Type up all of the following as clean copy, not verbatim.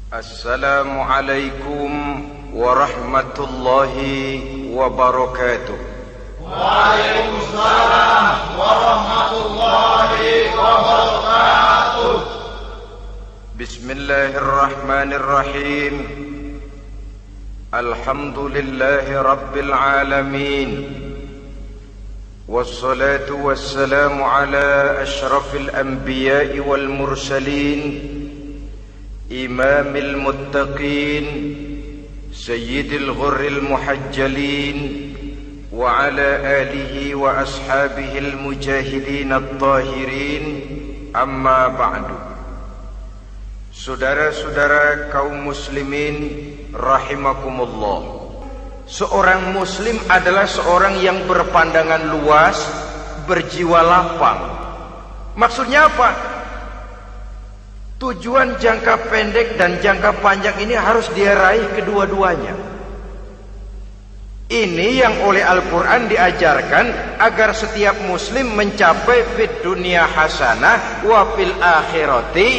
Assalamualaikum warahmatullahi wabarakatuh. Waalaikumsalam warahmatullahi wabarakatuh. Bismillahirrahmanirrahim. Alhamdulillahi rabbil alamin. Wassalatu wassalamu ala ashrafil anbiya'i wal mursalin, imamil muttaqin, sayyidil ghurril muhajjalin, wa ala alihi wa ashabihil mujahidin at-tahirin. Amma ba'du. Saudara-saudara kaum muslimin rahimakumullah. Seorang muslim adalah seorang yang berpandangan luas, berjiwa lapang. Maksudnya apa? Tujuan jangka pendek dan jangka panjang ini harus dia raih kedua-duanya. Ini yang oleh Al-Quran diajarkan agar setiap muslim mencapai fid dunya hasanah wa fil akhirati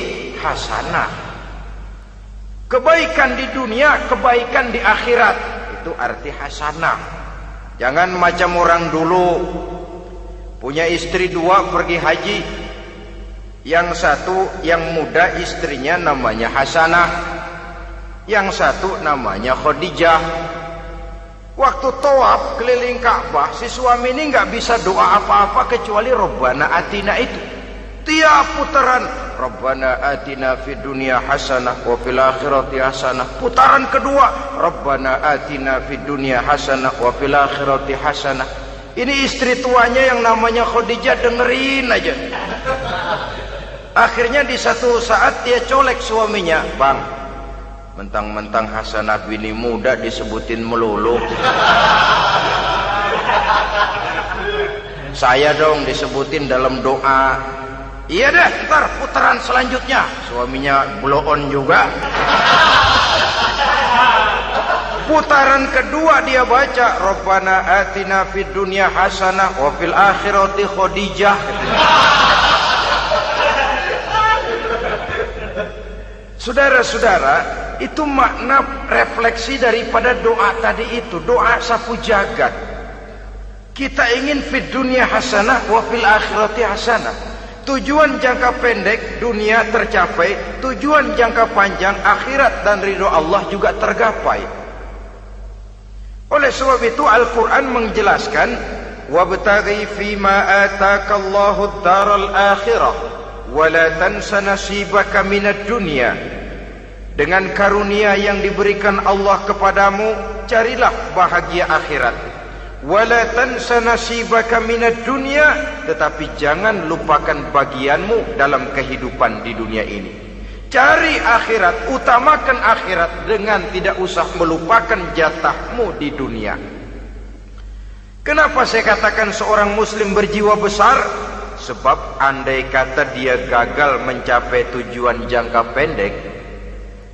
hasanah. Kebaikan di dunia, kebaikan di akhirat. Itu arti hasanah. Jangan macam orang dulu, punya istri dua pergi haji. Yang satu yang muda istrinya namanya Hasanah, yang satu namanya Khadijah. Waktu tawaf keliling Ka'bah, si suami ini nggak bisa doa apa-apa kecuali Rabbana Atina itu. Tiap putaran Rabbana Atina fid dunya hasanah wa fil akhirati hasanah. Putaran kedua Rabbana Atina fid dunya hasanah wa fil akhirati hasanah. Ini istri tuanya yang namanya Khadijah dengerin aja. Akhirnya di satu saat dia colek suaminya, "Bang, mentang-mentang Hasanah bini muda disebutin melulu. Saya dong disebutin dalam doa." "Iya deh, ntar putaran selanjutnya." Suaminya blow on juga. Putaran kedua dia baca Rabbana Atina fid dunya hasanah wa fil akhirati Khadijah. Saudara-saudara, itu makna refleksi daripada doa tadi itu, doa sapu jagat. Kita ingin fid dunya hasanah wa fil akhirati hasanah. Tujuan jangka pendek dunia tercapai, tujuan jangka panjang akhirat dan ridho Allah juga tergapai. Oleh sebab itu Al-Quran menjelaskan, wabtaghi fima atakallahu ad-daral akhirah wa la tansa nasibaka minad dunya. Dengan karunia yang diberikan Allah kepadamu, carilah bahagia akhirat. Wala tansa nasibaka minad dunya, tetapi jangan lupakan bagianmu dalam kehidupan di dunia ini. Cari akhirat, utamakan akhirat dengan tidak usah melupakan jatahmu di dunia. Kenapa saya katakan seorang muslim berjiwa besar? Sebab andai kata dia gagal mencapai tujuan jangka pendek,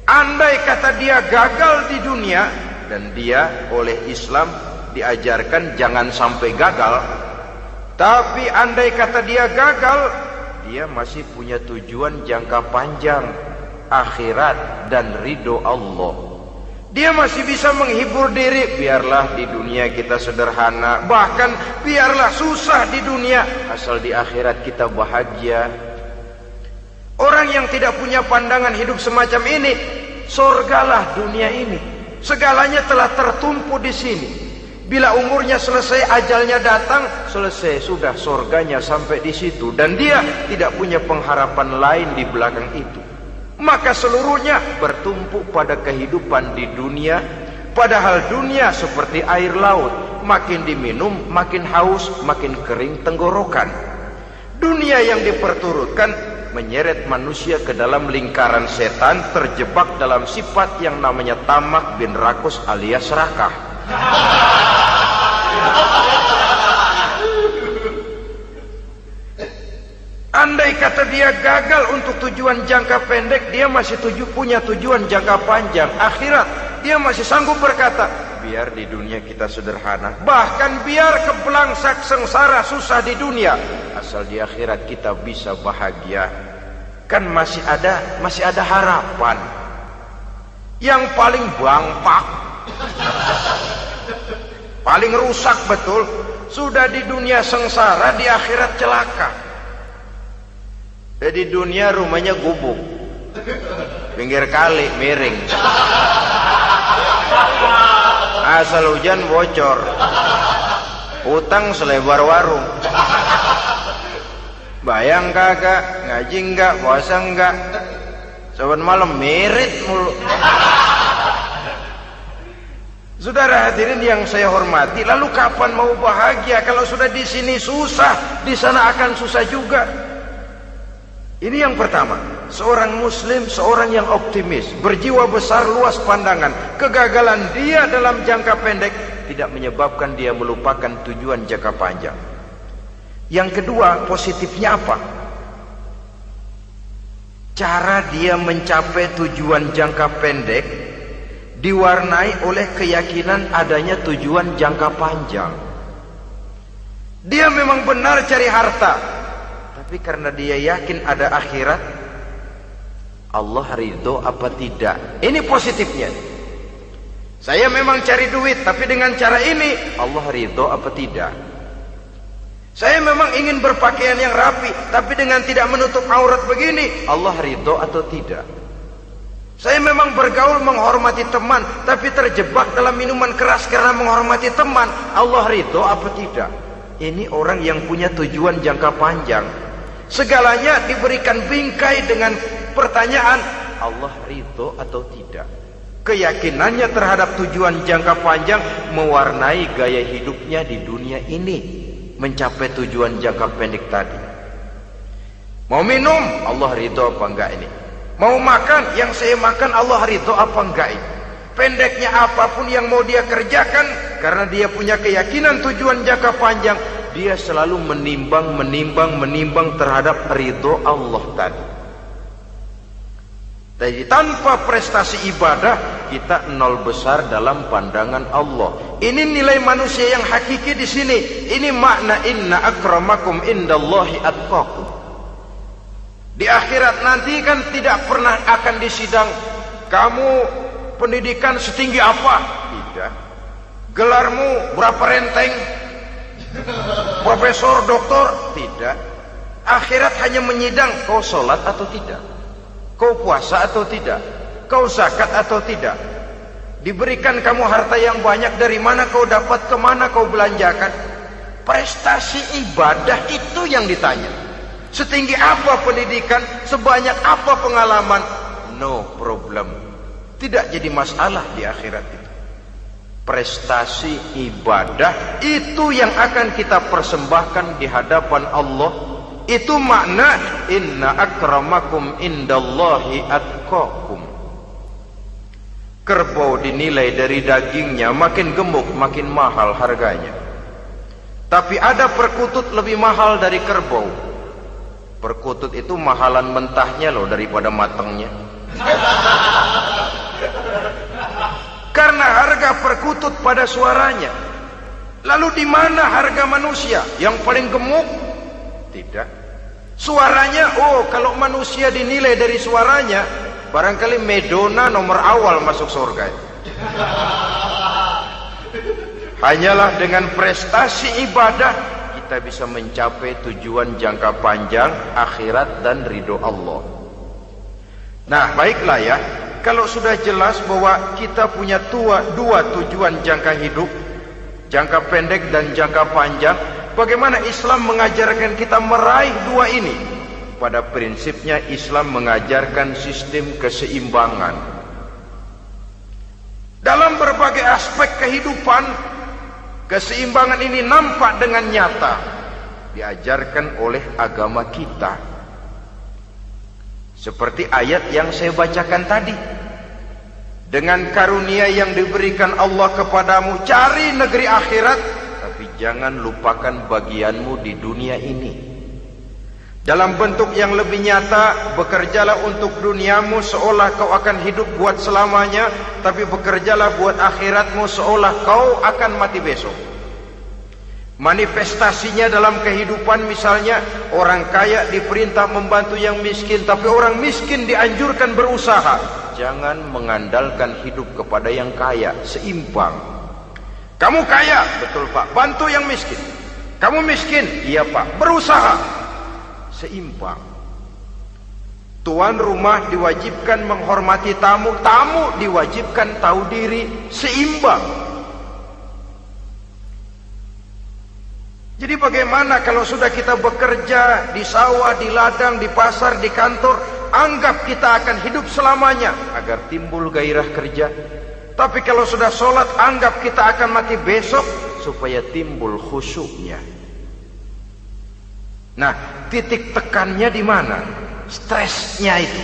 andai kata dia gagal di dunia, dan dia oleh Islam diajarkan jangan sampai gagal, tapi andai kata dia gagal, dia masih punya tujuan jangka panjang, akhirat dan ridho Allah. Dia masih bisa menghibur diri, biarlah di dunia kita sederhana, bahkan biarlah susah di dunia, asal di akhirat kita bahagia. Orang yang tidak punya pandangan hidup semacam ini, surgalah dunia ini, segalanya telah tertumpu di sini. Bila umurnya selesai, ajalnya datang, selesai sudah, surganya sampai di situ, dan dia tidak punya pengharapan lain di belakang itu. Maka seluruhnya bertumpu pada kehidupan di dunia, padahal dunia seperti air laut, makin diminum makin haus, makin kering tenggorokan. Dunia yang diperturutkan menyeret manusia ke dalam lingkaran setan, terjebak dalam sifat yang namanya tamak bin rakus alias serakah. Andai kata dia gagal untuk tujuan jangka pendek, dia masih punya tujuan jangka panjang, akhirat. Dia masih sanggup berkata, biar di dunia kita sederhana, bahkan biar kebelangsak sengsara susah di dunia, asal di akhirat kita bisa bahagia. Kan masih ada harapan. yang paling bangpak, paling rusak betul. Sudah di dunia sengsara, di akhirat celaka. Di dunia rumahnya gubuk, pinggir kali miring, asal hujan bocor, utang selebar warung. Bayang kagak, ngaji enggak, puasa enggak, saban malam merit mulu. Saudara hadirin yang saya hormati, lalu kapan mau bahagia kalau sudah di sini susah, di sana akan susah juga. Ini yang pertama, seorang muslim, seorang yang optimis, berjiwa besar, luas pandangan. Kegagalan dia dalam jangka pendek tidak menyebabkan dia melupakan tujuan jangka panjang. Yang kedua, positifnya apa? Cara dia mencapai tujuan jangka pendek diwarnai oleh keyakinan adanya tujuan jangka panjang. Dia memang benar cari harta, tapi karena dia yakin ada akhirat, Allah ridho apa tidak. Ini positifnya. Saya memang cari duit, tapi dengan cara ini Allah ridho apa tidak. Saya memang ingin berpakaian yang rapi, tapi dengan tidak menutup aurat begini, Allah ridho atau tidak. Saya memang bergaul menghormati teman, tapi terjebak dalam minuman keras karena menghormati teman, Allah ridho apa tidak. Ini orang yang punya tujuan jangka panjang. Segalanya diberikan bingkai dengan pertanyaan, Allah ridho atau tidak. Keyakinannya terhadap tujuan jangka panjang mewarnai gaya hidupnya di dunia ini, mencapai tujuan jangka pendek tadi. Mau minum, Allah ridho apa enggak ini? Mau makan, yang saya makan Allah ridho apa enggak ini? Pendeknya apapun yang mau dia kerjakan, karena dia punya keyakinan tujuan jangka panjang, dia selalu menimbang terhadap ridho Allah tadi. Jadi tanpa prestasi ibadah, kita nol besar dalam pandangan Allah. Ini nilai manusia yang hakiki di sini. Ini makna inna akramakum indallahi atqakum. Di akhirat nanti kan tidak pernah akan disidang, kamu pendidikan setinggi apa? Tidak. Gelarmu berapa renteng? Profesor, doktor? Tidak. Akhirat hanya menyidang kau sholat atau tidak, kau puasa atau tidak, kau zakat atau tidak. Diberikan kamu harta yang banyak, dari mana kau dapat, kemana kau belanjakan. Prestasi ibadah itu yang ditanya. Setinggi apa pendidikan, sebanyak apa pengalaman, no problem. Tidak jadi masalah di akhirat itu. Prestasi ibadah itu yang akan kita persembahkan di hadapan Allah. Itu makna inna akramakum indallahi atqakum. Kerbau dinilai dari dagingnya, makin gemuk makin mahal harganya. Tapi ada perkutut lebih mahal dari kerbau. Perkutut itu mahalan mentahnya loh daripada matangnya. Karena harga perkutut pada suaranya. Lalu di mana harga manusia yang paling gemuk? Tidak. Suaranya, oh kalau manusia dinilai dari suaranya, barangkali Madonna nomor awal masuk surga. Hanyalah dengan prestasi ibadah kita bisa mencapai tujuan jangka panjang, akhirat dan ridho Allah. Nah baiklah ya, kalau sudah jelas bahwa kita punya dua tujuan jangka hidup, jangka pendek dan jangka panjang, bagaimana Islam mengajarkan kita meraih dua ini? Pada prinsipnya Islam mengajarkan sistem keseimbangan. Dalam berbagai aspek kehidupan, keseimbangan ini nampak dengan nyata diajarkan oleh agama kita. Seperti ayat yang saya bacakan tadi. Dengan karunia yang diberikan Allah kepadamu, cari negeri akhirat, tapi jangan lupakan bagianmu di dunia ini. Dalam bentuk yang lebih nyata, bekerjalah untuk duniamu seolah kau akan hidup buat selamanya, tapi bekerjalah buat akhiratmu seolah kau akan mati besok. Manifestasinya dalam kehidupan, misalnya orang kaya diperintah membantu yang miskin, tapi orang miskin dianjurkan berusaha. Jangan mengandalkan hidup kepada yang kaya, seimbang. Kamu kaya, betul Pak, bantu yang miskin. Kamu miskin, iya Pak, berusaha. Seimbang. Tuan rumah diwajibkan menghormati tamu, tamu diwajibkan tahu diri, seimbang. Jadi bagaimana kalau sudah kita bekerja di sawah, di ladang, di pasar, di kantor, anggap kita akan hidup selamanya agar timbul gairah kerja. Tapi kalau sudah sholat, anggap kita akan mati besok supaya timbul khusyuknya. Nah, titik tekannya di mana? Stresnya itu.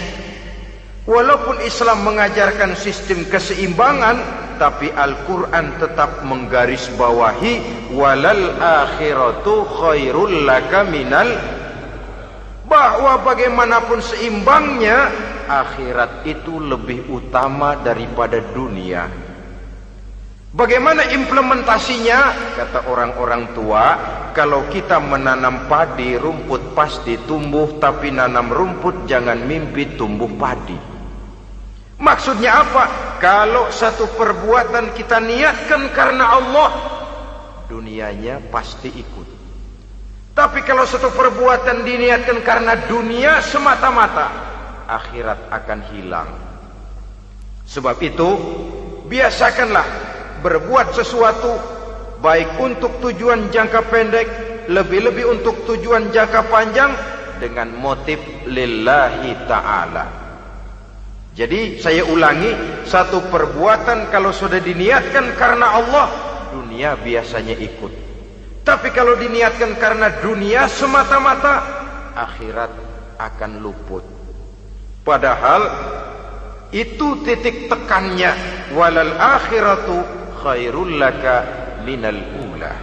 Walaupun Islam mengajarkan sistem keseimbangan, tapi Al-Quran tetap menggarisbawahi walal akhiratu khairul laka minal, bahwa bagaimanapun seimbangnya, akhirat itu lebih utama daripada dunia. Bagaimana implementasinya? Kata orang-orang tua, kalau kita menanam padi, rumput pasti tumbuh, tapi nanam rumput jangan mimpi tumbuh padi. Maksudnya apa? Kalau satu perbuatan kita niatkan karena Allah, dunianya pasti ikut. Tapi kalau satu perbuatan diniatkan karena dunia semata-mata, akhirat akan hilang. Sebab itu, biasakanlah berbuat sesuatu baik untuk tujuan jangka pendek, lebih-lebih untuk tujuan jangka panjang, dengan motif lillahi ta'ala. Jadi saya ulangi, satu perbuatan kalau sudah diniatkan karena Allah, dunia biasanya ikut. Tapi kalau diniatkan karena dunia semata-mata, akhirat akan luput. Padahal itu titik tekannya, walal akhiratu khairul laka minal ula.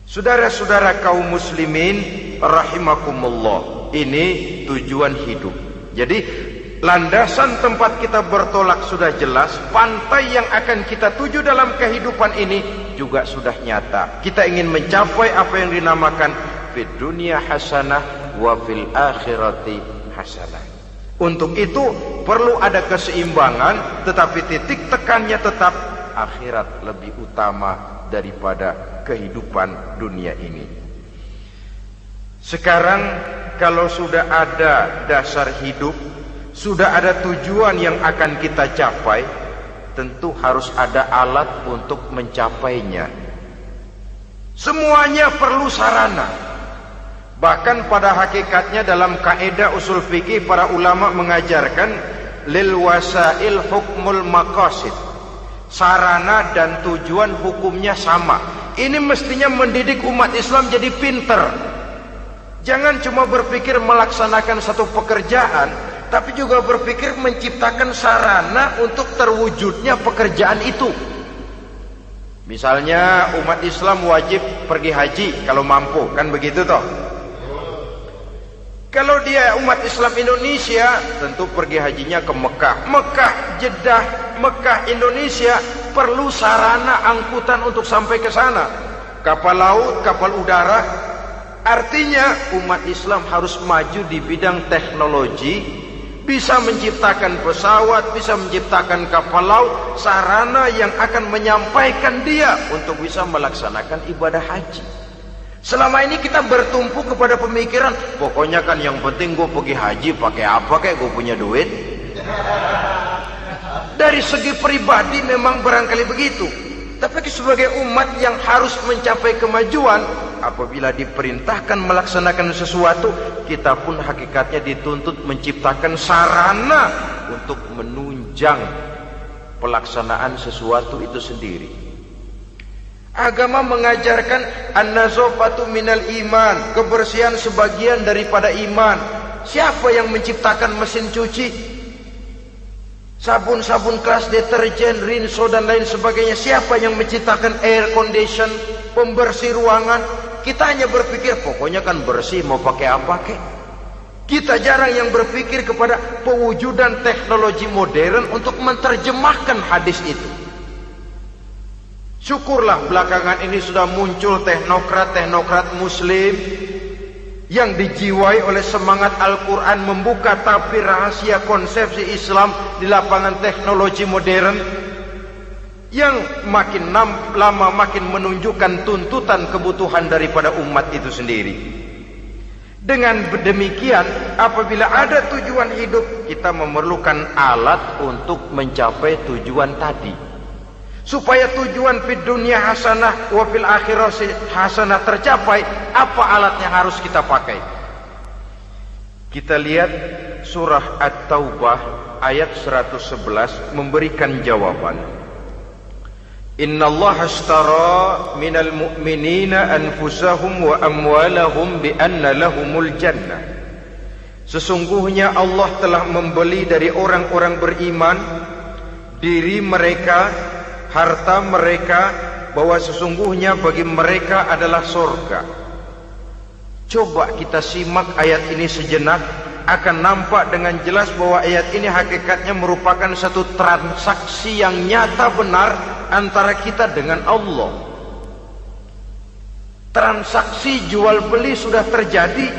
Saudara-saudara kaum muslimin rahimakumullah, ini tujuan hidup. Jadi landasan tempat kita bertolak sudah jelas, pantai yang akan kita tuju dalam kehidupan ini juga sudah nyata. Kita ingin mencapai apa yang dinamakan fid dunya hasanah wa fil akhirati hasanah. Untuk itu perlu ada keseimbangan, tetapi titik tekannya tetap akhirat lebih utama daripada kehidupan dunia ini. Sekarang kalau sudah ada dasar hidup, sudah ada tujuan yang akan kita capai, tentu harus ada alat untuk mencapainya. Semuanya perlu sarana. Bahkan pada hakikatnya dalam kaidah usul fikih, para ulama mengajarkan lil wasail hukmul maqasid. Sarana dan tujuan hukumnya sama. Ini mestinya mendidik umat Islam jadi pinter. Jangan cuma berpikir melaksanakan satu pekerjaan, tapi juga berpikir menciptakan sarana untuk terwujudnya pekerjaan itu. Misalnya umat Islam wajib pergi haji kalau mampu, kan begitu toh? Kalau dia umat Islam Indonesia, tentu pergi hajinya ke Mekah. Mekah, Jeddah, Mekah, Indonesia, perlu sarana angkutan untuk sampai ke sana. Kapal laut, kapal udara. Artinya umat Islam harus maju di bidang teknologi, bisa menciptakan pesawat, bisa menciptakan kapal laut, sarana yang akan menyampaikan dia untuk bisa melaksanakan ibadah haji. Selama ini kita bertumpu kepada pemikiran, pokoknya kan yang penting gue pergi haji pakai apa, kayak gue punya duit. Dari segi pribadi memang barangkali begitu, tapi sebagai umat yang harus mencapai kemajuan, apabila diperintahkan melaksanakan sesuatu, kita pun hakikatnya dituntut menciptakan sarana untuk menunjang pelaksanaan sesuatu itu sendiri. Agama mengajarkan an-nazafatu minal iman, kebersihan sebagian daripada iman. Siapa yang menciptakan mesin cuci, sabun-sabun keras, deterjen, rinso dan lain sebagainya? Siapa yang menciptakan air condition, pembersih ruangan? Kita hanya berpikir pokoknya kan bersih, mau pakai apa kek. Kita jarang yang berpikir kepada pewujudan teknologi modern untuk menerjemahkan hadis itu. Syukurlah belakangan ini sudah muncul teknokrat-teknokrat muslim yang dijiwai oleh semangat Al-Quran membuka tabir rahasia konsepsi Islam di lapangan teknologi modern yang makin lama makin menunjukkan tuntutan kebutuhan daripada umat itu sendiri. Dengan demikian, apabila ada tujuan hidup, kita memerlukan alat untuk mencapai tujuan tadi. Supaya tujuan fid dunia hasanah wa fil akhirati hasanah tercapai, apa alat yang harus kita pakai? Kita lihat surah At-Taubah ayat 111 memberikan jawaban. Innallaha ashtara minal mu'minina anfusahum wa amwalahum bi anna lahumul jannah. Sesungguhnya Allah telah membeli dari orang-orang beriman diri mereka, harta mereka, bahwa sesungguhnya bagi mereka adalah surga. Coba kita simak ayat ini sejenak, akan nampak dengan jelas bahwa ayat ini hakikatnya merupakan satu transaksi yang nyata benar antara kita dengan Allah. Transaksi jual beli sudah terjadi,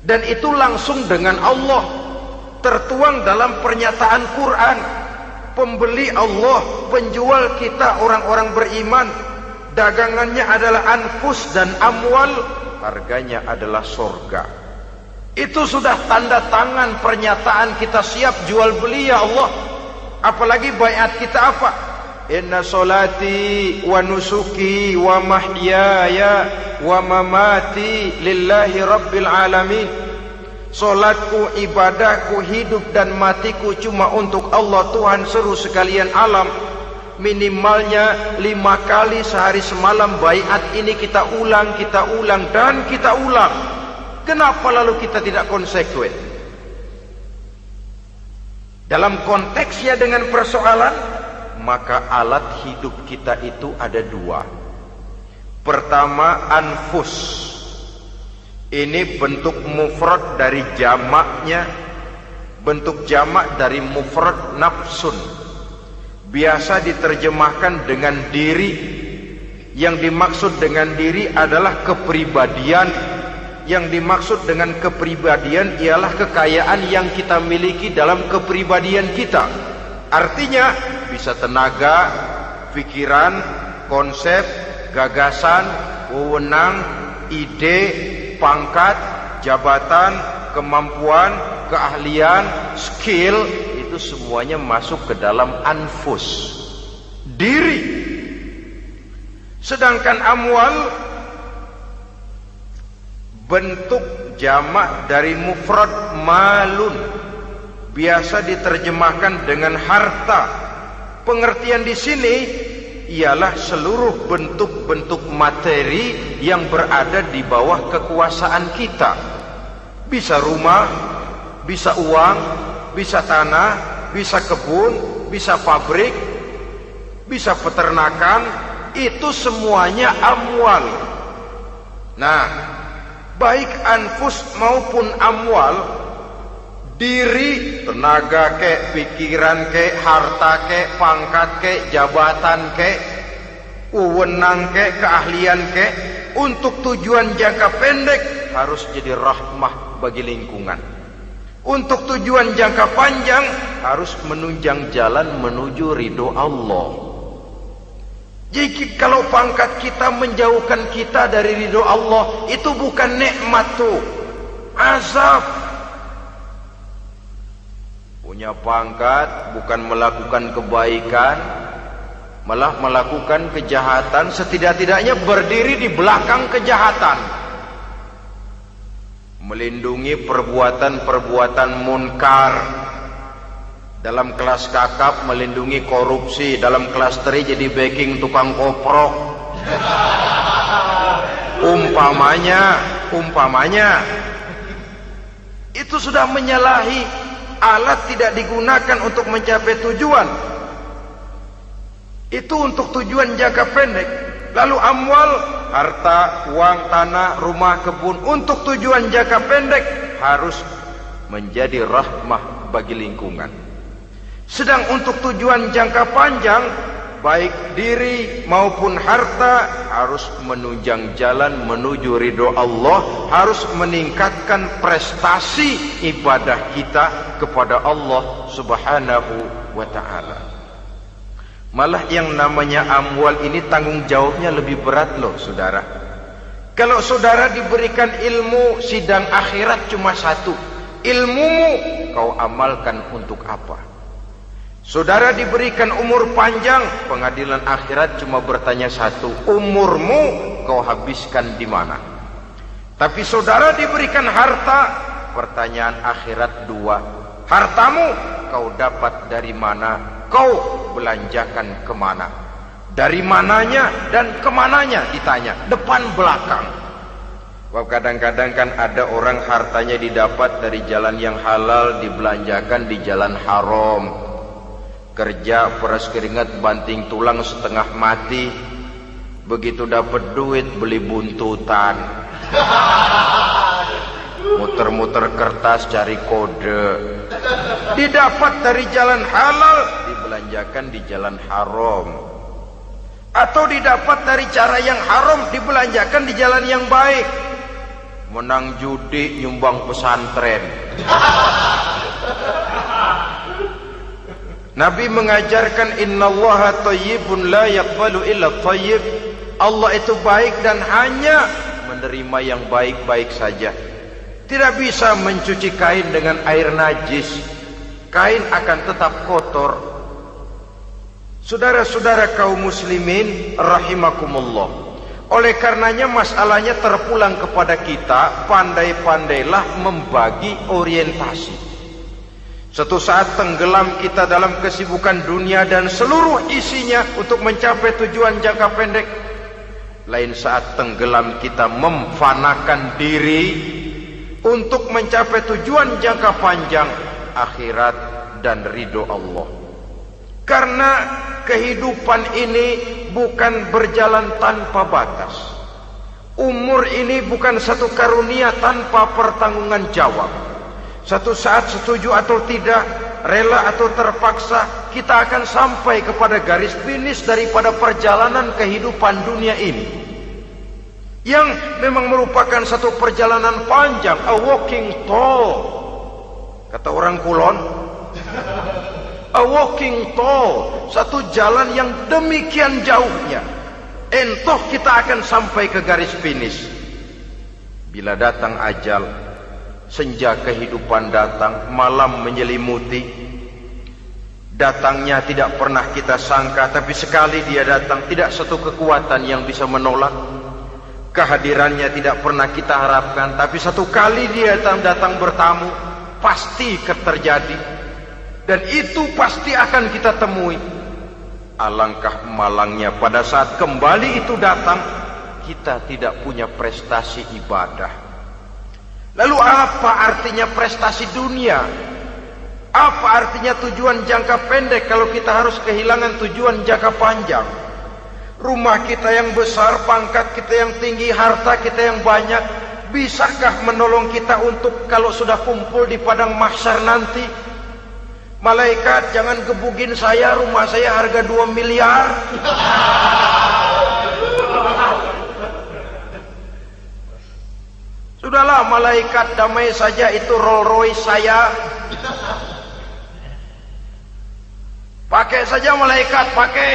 dan itu langsung dengan Allah, tertuang dalam pernyataan Quran. Pembeli Allah, penjual kita orang-orang beriman, dagangannya adalah anfus dan amwal, harganya adalah surga. Itu sudah tanda tangan pernyataan kita siap jual beli ya Allah. Apalagi baiat kita apa? Inna solati wa nusuki wa mahyaya wa mamati lillahi rabbil alamin. Solatku, ibadahku, hidup dan matiku cuma untuk Allah Tuhan seluruh sekalian alam. Minimalnya 5 kali sehari semalam baiat ini kita ulang dan kita ulang. Kenapa lalu kita tidak konsekuen? Dalam konteksnya dengan persoalan, maka alat hidup kita itu ada 2. Pertama, anfus. Ini bentuk mufrad dari jamaknya, bentuk jamak dari mufrad nafsun. Biasa diterjemahkan dengan diri. Yang dimaksud dengan diri adalah kepribadian. Yang dimaksud dengan kepribadian ialah kekayaan yang kita miliki dalam kepribadian kita. Artinya bisa tenaga, pikiran, konsep, gagasan, wewenang, ide, pangkat, jabatan, kemampuan, keahlian, skill, itu semuanya masuk ke dalam anfus, diri. Sedangkan amwal bentuk jamak dari mufrad malun, biasa diterjemahkan dengan harta. Pengertian di sini ialah seluruh bentuk-bentuk materi yang berada di bawah kekuasaan kita. Bisa rumah, bisa uang, bisa tanah, bisa kebun, bisa pabrik, bisa peternakan, itu semuanya amwal. Nah, baik anfus maupun amwal, diri, tenaga kek, pikiran kek, harta kek, pangkat kek, jabatan kek, wewenang kek, keahlian kek, untuk tujuan jangka pendek harus jadi rahmah bagi lingkungan. Untuk tujuan jangka panjang harus menunjang jalan menuju ridho Allah. Jadi kalau pangkat kita menjauhkan kita dari ridho Allah, itu bukan nikmat tuh, azab. Punya pangkat bukan melakukan kebaikan, malah melakukan kejahatan, setidak-tidaknya berdiri di belakang kejahatan, melindungi perbuatan-perbuatan munkar. Dalam kelas kakap melindungi korupsi, dalam kelas teri jadi backing tukang koprok. Umpamanya itu sudah menyalahi. Alat tidak digunakan untuk mencapai tujuan, itu untuk tujuan jangka pendek. Lalu amwal, harta, uang, tanah, rumah, kebun, untuk tujuan jangka pendek harus menjadi rahmah bagi lingkungan. Sedang untuk tujuan jangka panjang baik diri maupun harta, harus menunjang jalan menuju ridho Allah, harus meningkatkan prestasi ibadah kita kepada Allah Subhanahu wa ta'ala. Malah yang namanya amwal ini tanggung jawabnya lebih berat loh saudara. Kalau saudara diberikan ilmu, sidang akhirat cuma satu, ilmumu kau amalkan untuk apa? Saudara diberikan umur panjang, pengadilan akhirat cuma bertanya satu, umurmu kau habiskan di mana? Tapi saudara diberikan harta, pertanyaan akhirat dua, hartamu kau dapat dari mana? Kau belanjakan kemana? Dari mananya dan kemananya ditanya, depan belakang. Kadang-kadang kan ada orang hartanya didapat dari jalan yang halal, dibelanjakan di jalan haram. Kerja peras keringat banting tulang setengah mati, begitu dapat duit beli buntutan, muter-muter kertas cari kode. Didapat dari jalan halal, dibelanjakan di jalan haram. Atau didapat dari cara yang haram, dibelanjakan di jalan yang baik. Menang judi, nyumbang pesantren. Nabi mengajarkan innallaha thayyibun la yaqbalu illa thayyib. Allah itu baik dan hanya menerima yang baik-baik saja. Tidak bisa mencuci kain dengan air najis. Kain akan tetap kotor. Saudara-saudara kaum muslimin rahimakumullah. Oleh karenanya masalahnya terpulang kepada kita, pandai-pandailah membagi orientasi. Suatu saat tenggelam kita dalam kesibukan dunia dan seluruh isinya untuk mencapai tujuan jangka pendek. Lain saat tenggelam kita memfanakan diri untuk mencapai tujuan jangka panjang, akhirat dan ridho Allah. Karena kehidupan ini bukan berjalan tanpa batas. Umur ini bukan satu karunia tanpa pertanggungan jawab. Satu saat setuju atau tidak, rela atau terpaksa, kita akan sampai kepada garis finish daripada perjalanan kehidupan dunia ini, yang memang merupakan satu perjalanan panjang, a walking tall. Kata orang Kulon, a walking tall, satu jalan yang demikian jauhnya. Entoh kita akan sampai ke garis finish. Bila datang ajal, senja kehidupan datang, malam menyelimuti. Datangnya tidak pernah kita sangka, tapi sekali dia datang, tidak satu kekuatan yang bisa menolak. Kehadirannya tidak pernah kita harapkan, tapi satu kali dia datang bertamu, pasti terjadi. Dan itu pasti akan kita temui. Alangkah malangnya pada saat kembali itu datang, kita tidak punya prestasi ibadah. Lalu apa artinya prestasi dunia? Apa artinya tujuan jangka pendek kalau kita harus kehilangan tujuan jangka panjang? Rumah kita yang besar, pangkat kita yang tinggi, harta kita yang banyak, bisakah menolong kita untuk kalau sudah kumpul di padang mahsyar nanti? Malaikat, jangan gebugin saya, rumah saya harga 2 miliar. Sudahlah malaikat, damai saja, itu Rolls Royce saya. Pakai saja malaikat, pakai.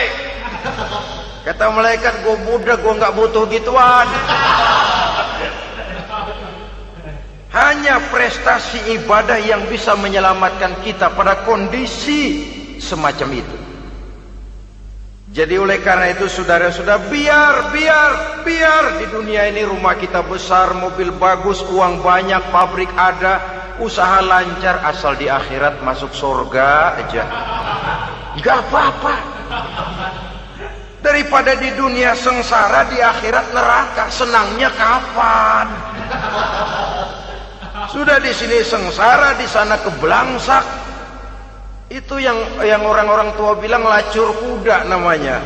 Kata malaikat, gue budak, gue nggak butuh gituan. Hanya prestasi ibadah yang bisa menyelamatkan kita pada kondisi semacam itu. Jadi oleh karena itu saudara-saudara, biar di dunia ini rumah kita besar, mobil bagus, uang banyak, pabrik ada, usaha lancar, asal di akhirat masuk surga aja. Gak apa-apa. Daripada di dunia sengsara, di akhirat neraka, senangnya kapan? Sudah di sini sengsara, di sana keblangsak. Itu yang orang-orang tua bilang lacur kuda namanya.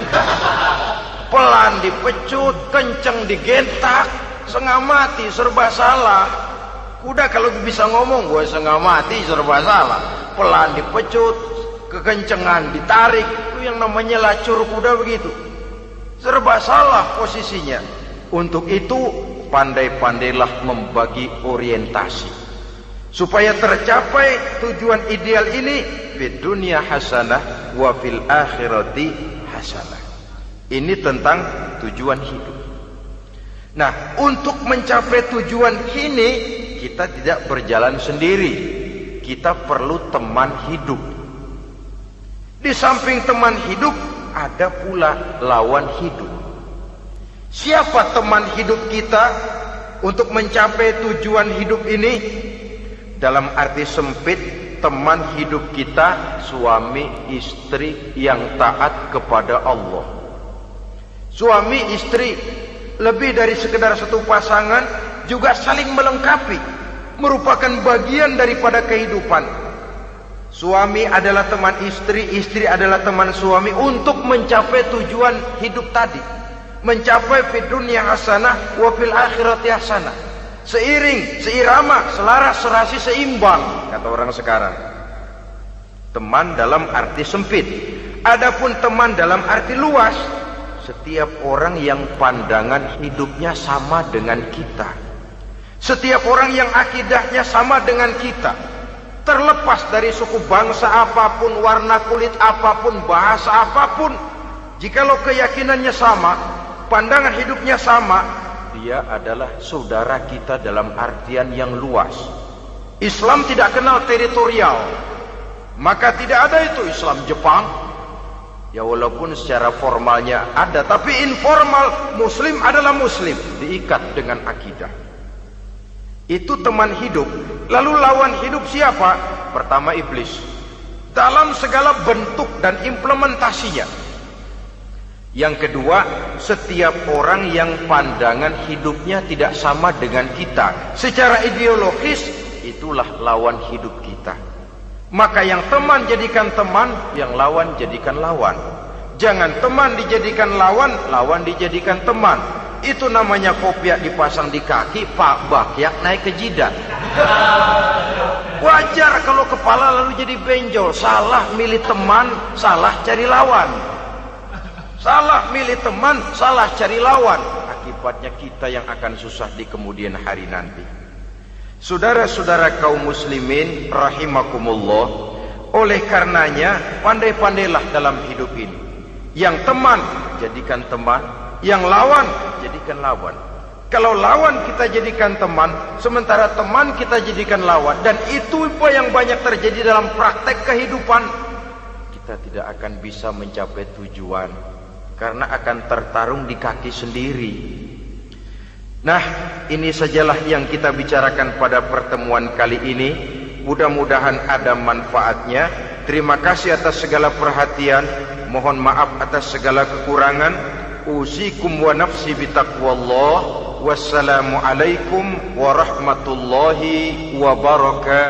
Pelan dipecut, kenceng digentak, setengah mati, serba salah. Kuda kalau bisa ngomong, gue setengah mati, serba salah. Pelan dipecut, kekencengan ditarik, itu yang namanya lacur kuda begitu. Serba salah posisinya. Untuk itu pandai-pandailah membagi orientasi supaya tercapai tujuan ideal ini, fid dunya hasanah wa fil akhirati hasanah. Ini tentang tujuan hidup. Nah, untuk mencapai tujuan ini kita tidak berjalan sendiri. Kita perlu teman hidup. Di samping teman hidup ada pula lawan hidup. Siapa teman hidup kita untuk mencapai tujuan hidup ini? Dalam arti sempit, teman hidup kita suami istri yang taat kepada Allah. Suami istri lebih dari sekedar satu pasangan, juga saling melengkapi, merupakan bagian daripada kehidupan. Suami adalah teman istri, istri adalah teman suami untuk mencapai tujuan hidup tadi, mencapai fid dunya hasanah wa fil akhirati hasanah. Seiring, seirama, selaras, serasi, seimbang, kata orang sekarang. Teman dalam arti sempit. Adapun teman dalam arti luas, setiap orang yang pandangan hidupnya sama dengan kita, setiap orang yang akidahnya sama dengan kita, terlepas dari suku bangsa apapun, warna kulit apapun, bahasa apapun, jikalau keyakinannya sama, pandangan hidupnya sama, dia adalah saudara kita dalam artian yang luas. Islam tidak kenal teritorial, maka tidak ada itu Islam Jepang. Ya walaupun secara formalnya ada, tapi informal Muslim adalah Muslim, diikat dengan akidah. Itu teman hidup. Lalu lawan hidup siapa? Pertama iblis, dalam segala bentuk dan implementasinya. Yang kedua, setiap orang yang pandangan hidupnya tidak sama dengan kita secara ideologis, itulah lawan hidup kita. Maka yang teman jadikan teman, yang lawan jadikan lawan. Jangan teman dijadikan lawan, lawan dijadikan teman. Itu namanya kopiah dipasang di kaki, pak bakyak naik ke jidat. Wajar kalau kepala lalu jadi benjol. Salah milih teman, salah cari lawan. Salah milih teman, salah cari lawan. Akibatnya kita yang akan susah di kemudian hari nanti. Saudara-saudara kaum muslimin rahimakumullah, oleh karenanya pandai-pandailah dalam hidup ini. Yang teman jadikan teman, yang lawan jadikan lawan. Kalau lawan kita jadikan teman, sementara teman kita jadikan lawan, dan itu yang banyak terjadi dalam praktek kehidupan, kita tidak akan bisa mencapai tujuan karena akan tertarung di kaki sendiri. Nah, ini sajalah yang kita bicarakan pada pertemuan kali ini. Mudah-mudahan ada manfaatnya. Terima kasih atas segala perhatian. Mohon maaf atas segala kekurangan. Usikum wa nafsi bitaqwallah. Wassalamualaikum warahmatullahi wabarakatuh.